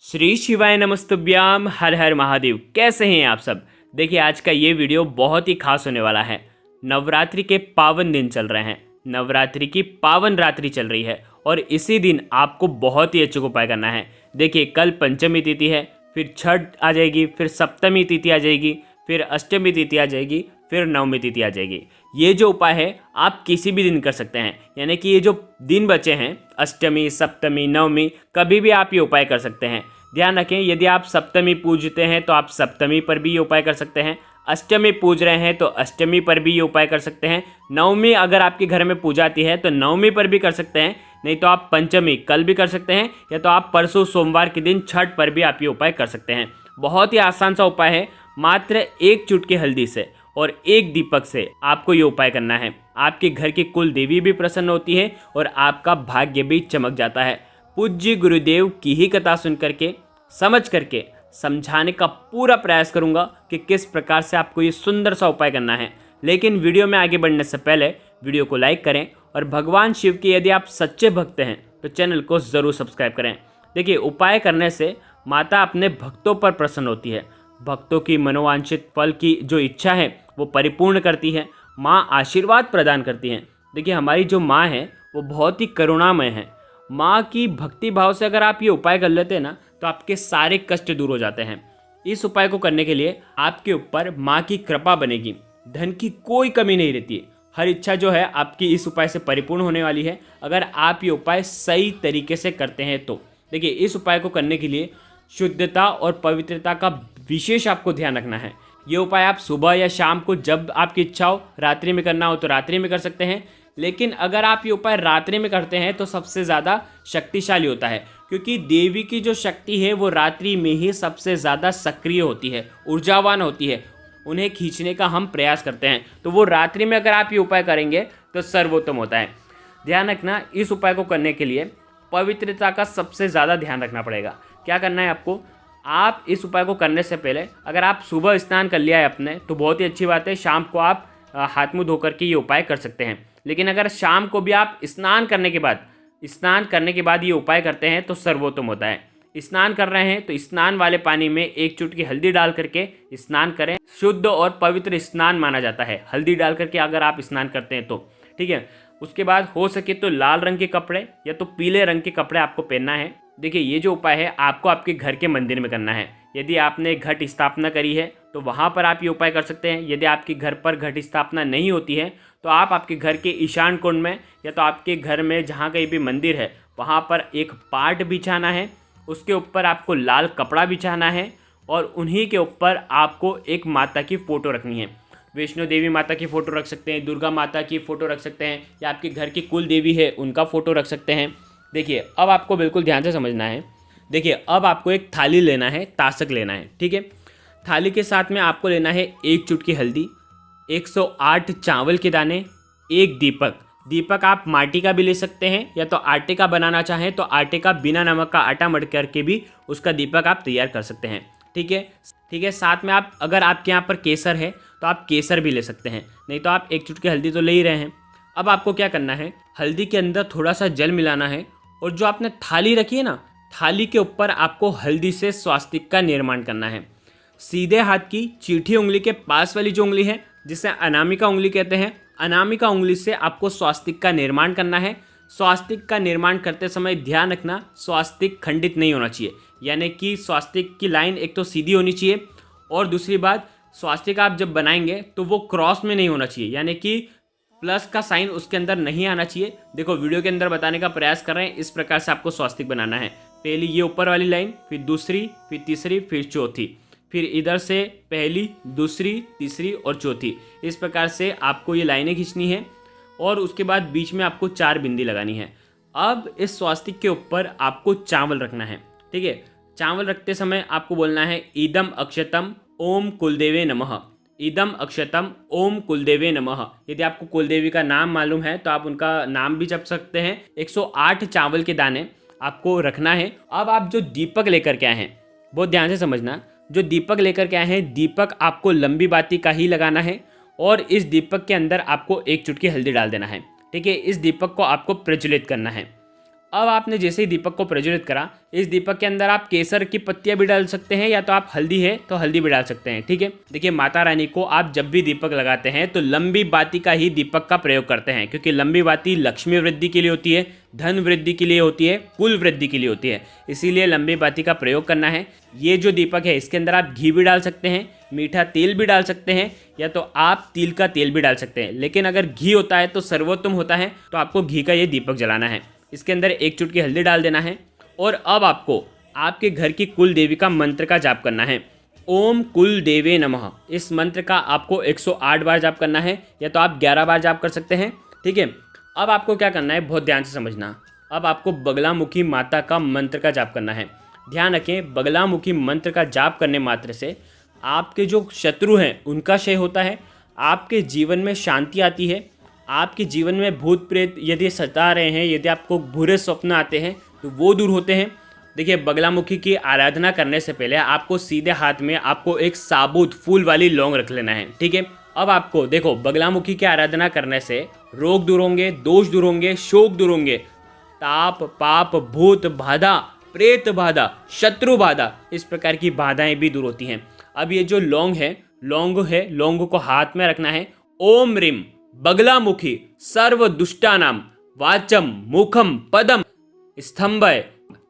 श्री शिवाय नमस्तुभ्याम। हर हर महादेव। कैसे हैं आप सब। देखिए आज का ये वीडियो बहुत ही खास होने वाला है। नवरात्रि के पावन दिन चल रहे हैं, नवरात्रि की पावन रात्रि चल रही है और इसी दिन आपको बहुत ही अच्छे उपाय करना है। देखिए कल पंचमी तिथि है, फिर छठ आ जाएगी, फिर सप्तमी तिथि आ जाएगी, फिर अष्टमी तिथि आ जाएगी, फिर नवमी तिथि आ जाएगी। ये जो उपाय है आप किसी भी दिन कर सकते हैं, यानी कि ये जो दिन बचे हैं अष्टमी सप्तमी नवमी, कभी भी आप ये उपाय कर सकते हैं। ध्यान रखें, यदि आप सप्तमी पूजते हैं तो आप सप्तमी पर भी ये उपाय कर सकते हैं, अष्टमी पूज रहे हैं तो अष्टमी पर भी ये उपाय कर सकते हैं, नवमी अगर आपके घर में पूजा आती है तो नवमी पर भी कर सकते हैं, नहीं तो आप पंचमी कल भी कर सकते हैं, या तो आप परसों सोमवार के दिन छठ पर भी आप ये उपाय कर सकते हैं। बहुत ही आसान सा उपाय है, मात्र एक चुटकी हल्दी से और एक दीपक से आपको ये उपाय करना है। आपके घर की कुल देवी भी प्रसन्न होती है और आपका भाग्य भी चमक जाता है। पूज्य गुरुदेव की ही कथा सुन करके समझ करके समझाने का पूरा प्रयास करूंगा कि किस प्रकार से आपको ये सुंदर सा उपाय करना है। लेकिन वीडियो में आगे बढ़ने से पहले वीडियो को लाइक करें और भगवान शिव के यदि आप सच्चे भक्त हैं तो चैनल को ज़रूर सब्सक्राइब करें। देखिए उपाय करने से माता अपने भक्तों पर प्रसन्न होती है, भक्तों की मनोवांछित फल की जो इच्छा है वो परिपूर्ण करती है, माँ आशीर्वाद प्रदान करती हैं। देखिए हमारी जो माँ है वो बहुत ही करुणामय है। माँ की भक्ति भाव से अगर आप ये उपाय कर लेते हैं ना तो आपके सारे कष्ट दूर हो जाते हैं। इस उपाय को करने के लिए आपके ऊपर माँ की कृपा बनेगी, धन की कोई कमी नहीं रहती है। हर इच्छा जो है आपकी इस उपाय से परिपूर्ण होने वाली है अगर आप ये उपाय सही तरीके से करते हैं तो। देखिए इस उपाय को करने के लिए शुद्धता और पवित्रता का विशेष आपको ध्यान रखना है। ये उपाय आप सुबह या शाम को जब आपकी इच्छा हो, रात्रि में करना हो तो रात्रि में कर सकते हैं। लेकिन अगर आप ये उपाय रात्रि में करते हैं तो सबसे ज़्यादा शक्तिशाली होता है, क्योंकि देवी की जो शक्ति है वो रात्रि में ही सबसे ज़्यादा सक्रिय होती है, ऊर्जावान होती है। उन्हें खींचने का हम प्रयास करते हैं, तो वो रात्रि में अगर आप ये उपाय करेंगे तो सर्वोत्तम होता है। ध्यान रखना, इस उपाय को करने के लिए पवित्रता का सबसे ज़्यादा ध्यान रखना पड़ेगा। क्या करना है आपको, आप इस उपाय को करने से पहले अगर आप सुबह स्नान कर लिया है अपने तो बहुत ही अच्छी बात है, शाम को आप हाथ मुँह धो करके ये उपाय कर सकते हैं। लेकिन अगर शाम को भी आप स्नान करने के बाद ये उपाय करते हैं तो सर्वोत्तम होता है। स्नान कर रहे हैं तो स्नान वाले पानी में एक चुटकी हल्दी डाल करके स्नान करें, शुद्ध और पवित्र स्नान माना जाता है हल्दी डाल करके अगर आप स्नान करते हैं तो, ठीक है। उसके बाद हो सके तो लाल रंग के कपड़े या तो पीले रंग के कपड़े आपको पहनना है। देखिए ये जो उपाय है आपको आपके घर के मंदिर में करना है। यदि आपने घट स्थापना करी है तो वहाँ पर आप ये उपाय कर सकते हैं। यदि आपके घर पर घट स्थापना नहीं होती है तो आप आपके घर के ईशान कोण में या तो आपके घर में जहाँ कहीं भी मंदिर है वहाँ पर एक पाट बिछाना है, उसके ऊपर आपको लाल कपड़ा बिछाना है और उन्हीं के ऊपर आपको एक माता की फ़ोटो रखनी है। वैष्णो देवी माता की फ़ोटो रख सकते हैं, दुर्गा माता की फ़ोटो रख सकते हैं, या आपके घर की कुल देवी है उनका फ़ोटो रख सकते हैं। देखिए अब आपको बिल्कुल ध्यान से समझना है। देखिए अब आपको एक थाली लेना है, तासक लेना है, ठीक है। थाली के साथ में आपको लेना है एक चुटकी हल्दी, 108 चावल के दाने, एक दीपक आप माटी का भी ले सकते हैं या तो आटे का बनाना चाहें तो आटे का बिना नमक का आटा मढ़ करके भी उसका दीपक आप तैयार कर सकते हैं, ठीक है। साथ में आप अगर आपके यहाँ पर केसर है तो आप केसर भी ले सकते हैं, नहीं तो आप एक चुटकी हल्दी तो ले ही रहे हैं। अब आपको क्या करना है, हल्दी के अंदर थोड़ा सा जल मिलाना है और जो आपने थाली रखी है ना, थाली के ऊपर आपको हल्दी से स्वास्तिक का निर्माण करना है। सीधे हाथ की चीठी उंगली के पास वाली जो उंगली है जिसे अनामिका उंगली कहते हैं, अनामिका उंगली से आपको स्वास्तिक का निर्माण करना है। स्वास्तिक का निर्माण करते समय ध्यान रखना स्वास्तिक खंडित नहीं होना चाहिए, यानी कि स्वास्तिक की लाइन एक तो सीधी होनी चाहिए और दूसरी बात स्वास्तिक आप जब बनाएंगे तो वो क्रॉस में नहीं होना चाहिए, यानी कि प्लस का साइन उसके अंदर नहीं आना चाहिए। देखो वीडियो के अंदर बताने का प्रयास कर रहे हैं, इस प्रकार से आपको स्वास्तिक बनाना है। पहली ये ऊपर वाली लाइन, फिर दूसरी, फिर तीसरी, फिर चौथी, फिर इधर से पहली, दूसरी, तीसरी और चौथी, इस प्रकार से आपको ये लाइनें खींचनी है और उसके बाद बीच में आपको 4 बिंदी लगानी है। अब इस स्वास्तिक के ऊपर आपको चावल रखना है, ठीक है। चावल रखते समय आपको बोलना है इदम अक्षतम ओम कुलदेवे नमः, इदम अक्षतम ओम कुलदेवे नमः। यदि आपको कुलदेवी का नाम मालूम है तो आप उनका नाम भी जप सकते हैं। 108 चावल के दाने आपको रखना है। अब आप जो दीपक लेकर के आए हैं, बहुत ध्यान से समझना, जो दीपक लेकर के आए हैं दीपक आपको लंबी बाती का ही लगाना है और इस दीपक के अंदर आपको एक चुटकी हल्दी डाल देना है, ठीक है। इस दीपक को आपको प्रज्वलित करना है। अब आपने जैसे ही दीपक को प्रज्वलित करा, इस दीपक के अंदर आप केसर की पत्तियां भी डाल सकते हैं या तो आप हल्दी है तो हल्दी भी डाल सकते हैं। ठीक है, देखिए माता रानी को आप जब भी दीपक लगाते हैं तो लंबी बाती का ही दीपक का प्रयोग करते हैं, क्योंकि लंबी बाती लक्ष्मी वृद्धि के लिए होती है, धन वृद्धि के लिए होती है, कुल वृद्धि के लिए होती है, इसीलिए लंबी बाती का प्रयोग करना है। ये जो दीपक है इसके अंदर आप घी भी डाल सकते हैं, मीठा तेल भी डाल सकते हैं, या तो आप तिल का तेल भी डाल सकते हैं, लेकिन अगर घी होता है तो सर्वोत्तम होता है, तो आपको घी का ये दीपक जलाना है। इसके अंदर 1 चुटकी हल्दी डाल देना है और अब आपको आपके घर की कुल देवी का मंत्र का जाप करना है। ओम कुल देवे नमः, इस मंत्र का आपको 108 बार जाप करना है, या तो आप 11 बार जाप कर सकते हैं। ठीक है, अब आपको क्या करना है, बहुत ध्यान से समझना। अब आपको बगलामुखी माता का मंत्र का जाप करना है। ध्यान रखें, बगलामुखी मंत्र का जाप करने मात्र से आपके जो शत्रु हैं उनका क्षय होता है, आपके जीवन में शांति आती है, आपके जीवन में भूत प्रेत यदि सता रहे हैं, यदि आपको बुरे स्वप्न आते हैं तो वो दूर होते हैं। देखिए, बगलामुखी की आराधना करने से पहले आपको सीधे हाथ में आपको एक साबुत फूल वाली लौंग रख लेना है। ठीक है, अब आपको देखो, बगलामुखी की आराधना करने से रोग दूर होंगे, दोष दूर होंगे, शोक दूर होंगे, ताप पाप भूत बाधा, प्रेत बाधा, शत्रु बाधा, इस प्रकार की बाधाएं भी दूर होती हैं। अब ये जो लौंग है, लौंग को हाथ में रखना है। ओम रीम बगलामुखी सर्व दुष्टानाम वाचम मुखम पदम स्तंभय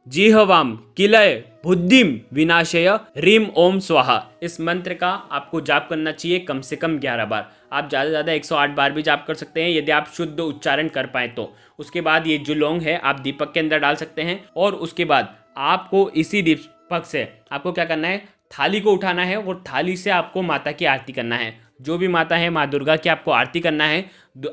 जिह्वाम किलय बुद्धिम विनाशय रीम ओम स्वाहा, इस मंत्र का आपको जाप करना चाहिए कम से कम 11 बार। आप ज़्यादा से ज़्यादा 108 बार भी जाप कर सकते हैं, यदि आप शुद्ध उच्चारण कर पाएँ तो। उसके बाद ये जो लौंग है आप दीपक के अंदर डाल सकते हैं, और उसके बाद आपको इसी दीपक से आपको क्या करना है, थाली को उठाना है और थाली से आपको माता की आरती करना है। जो भी माता है माँ दुर्गा की आपको आरती करना है।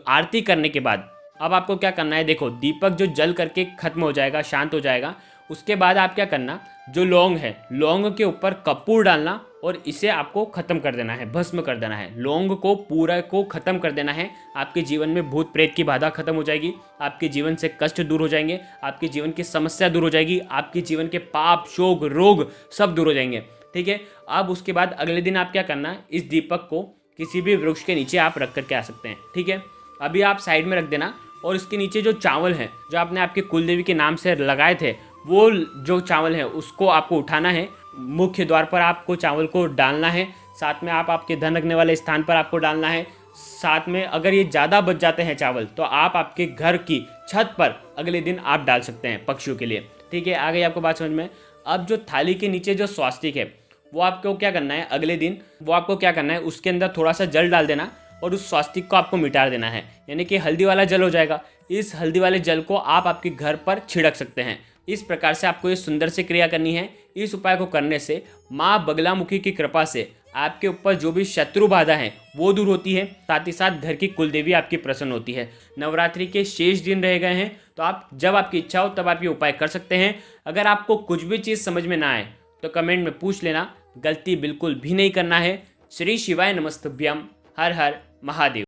आरती करने के बाद अब आपको क्या करना है, देखो दीपक जो जल करके खत्म हो जाएगा, शांत हो जाएगा, उसके बाद आप क्या करना, जो लौंग है लौंग के ऊपर कपूर डालना और इसे आपको खत्म कर देना है, भस्म कर देना है। लौंग को पूरा को खत्म कर देना है। आपके जीवन में भूत प्रेत की बाधा खत्म हो जाएगी, आपके जीवन से कष्ट दूर हो जाएंगे, आपके जीवन की समस्या दूर हो जाएगी, आपके जीवन के पाप शोक रोग सब दूर हो जाएंगे। ठीक है, अब उसके बाद अगले दिन आप क्या करना, इस दीपक को किसी भी वृक्ष के नीचे आप रख करके आ सकते हैं। ठीक है, अभी आप साइड में रख देना, और इसके नीचे जो चावल हैं जो आपने आपके कुलदेवी के नाम से लगाए थे, वो जो चावल है उसको आपको उठाना है, मुख्य द्वार पर आपको चावल को डालना है, साथ में आप आपके धन रखने वाले स्थान पर आपको डालना है। साथ में अगर ये ज़्यादा बच जाते हैं चावल तो आप आपके घर की छत पर अगले दिन आप डाल सकते हैं पक्षियों के लिए। ठीक है, आ गई आपको बात समझ में। अब जो थाली के नीचे जो स्वास्तिक है वो आपको क्या करना है, अगले दिन वो आपको क्या करना है, उसके अंदर थोड़ा सा जल डाल देना और उस स्वास्तिक को आपको मिटा देना है, यानी कि हल्दी वाला जल हो जाएगा। इस हल्दी वाले जल को आप आपके घर पर छिड़क सकते हैं। इस प्रकार से आपको ये सुंदर से क्रिया करनी है। इस उपाय को करने से माँ बगलामुखी की कृपा से आपके ऊपर जो भी शत्रु बाधा है वो दूर होती है, साथ ही साथ घर की कुलदेवी आपकी प्रसन्न होती है। नवरात्रि के शेष दिन रह गए हैं, तो आप जब आपकी इच्छा हो तब आप ये उपाय कर सकते हैं। अगर आपको कुछ भी चीज़ समझ में ना आए तो कमेंट में पूछ लेना, गलती बिल्कुल भी नहीं करना है। श्री शिवाय नमस्तुभ्यम, हर हर महादेव।